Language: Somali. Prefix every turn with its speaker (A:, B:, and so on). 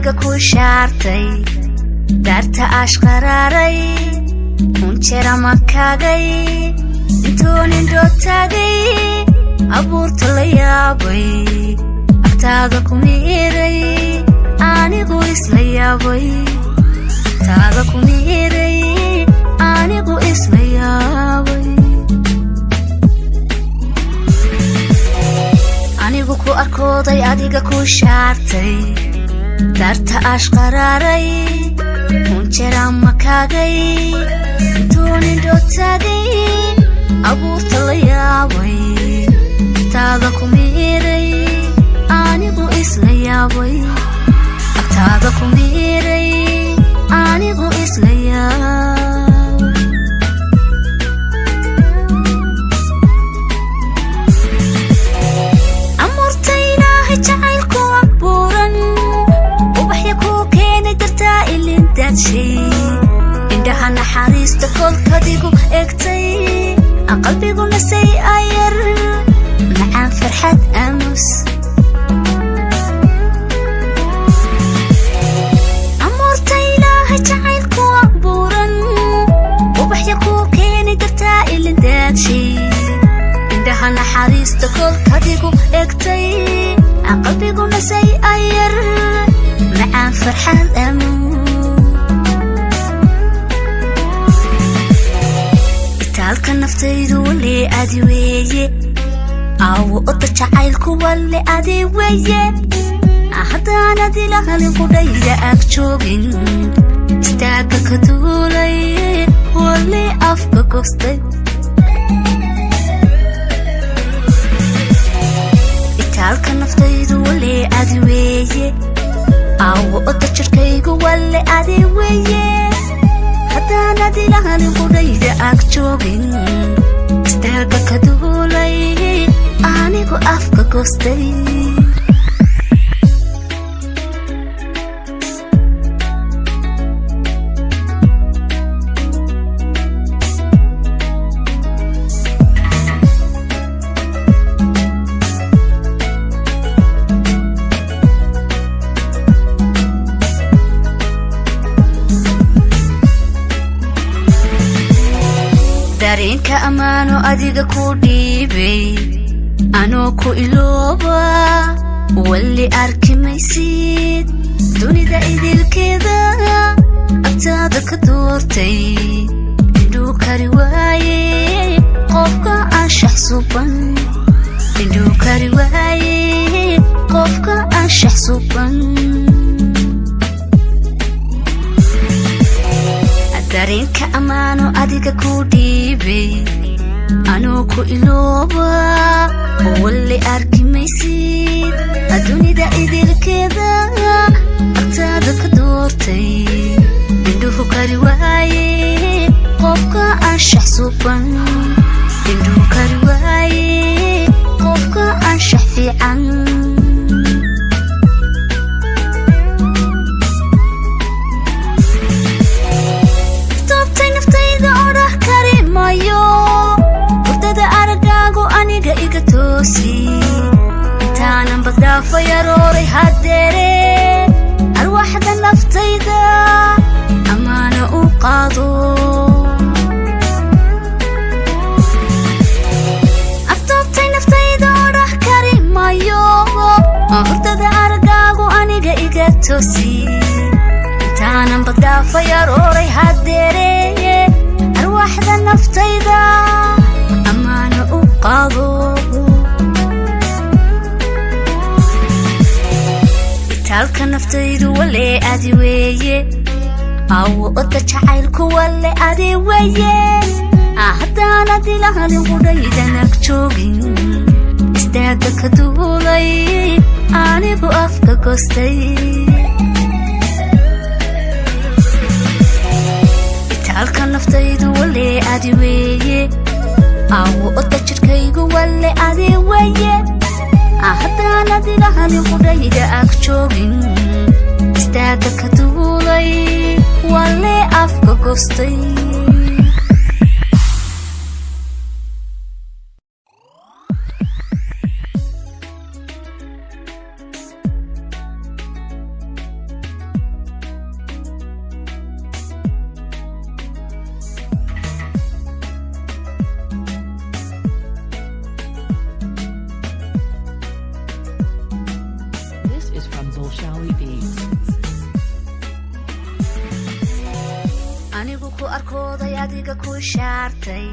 A: adiga ku shaartay daarta ashqararay kunjera makagay intoonin dootagay abuurta la yaabay agtaada ku miiray anigu isla yaabay agtaada ku miiray anigu isla yaabay anigu ku arkooday adiga ku shaartay daarta ashqararay kunjera makagay intoonin dootagay abuurta la yaabay agtaada ku miiray anigu isla yaabay agtaada ku miiray anigu isla yaabay amurta ilaahay jacaylku abuuran ubaxya kuu keenay dartaa ilindaadshay indhaha naxariista kolkadigu egtay qalbiguna say ayar macaan farxad aamus amurta ilaahay jacaylku abuuran ubaxya kuu keenay dartaa ilindaadshay indhaha naxariista kolkadigu egtay qalbiguna say ayar macaan farxad aamus itaalka naftaydu wali adi weeye awo oda jacaylku wali adi weeye haddaanad ila halin qudhayda ag joogin istaaga ka duulay wali afka gostay itaalka naftaydu wali adi weeye awo oda jirkaygu wali adi weeye haddaanad ila halin qudhayda ag joogin istaaga ka duulay anigu afka gostay dareenka ammaano adiga ku dhiibay anoo ku ilooba wali arki maysid dunida idilkeeda agtaada ka doortay indhuu kari waaye qofka anshax suban indhuu kari waaye qofka anshax suban dareenka ammaano adiga ku dhiibay anoo ku ilooba wali arki maysid dunida idilkeeda agtaada ka doortay indhuhu kari waaye qofka anshax suban indhuu kari waaye qofka anshax fiican iga toosi intaanan bagdhaafo yarooray haddeere arwaaxda naftayda ammaana u qaado aftoobtay naftayda oo dhah kari mayo hurdada aragaagu aniga iga toosi intaanan bagdhaafo yarooray haddeere arwaaxda naftayda ammaana u qaado itaalka naftaydu wali adi weeye awo oda jacaylku wali adi weeye haddaanad ila halin qudhaydan ag joogin istaaga ka duulay anigu afka gostay itaalka naftaydu wali adi weeye awo oda jirkaygu wali adi weeye haddaanad ila halin qudhayda ag joogin istaaga ka duulay wali afka gostay adiga ku shaartay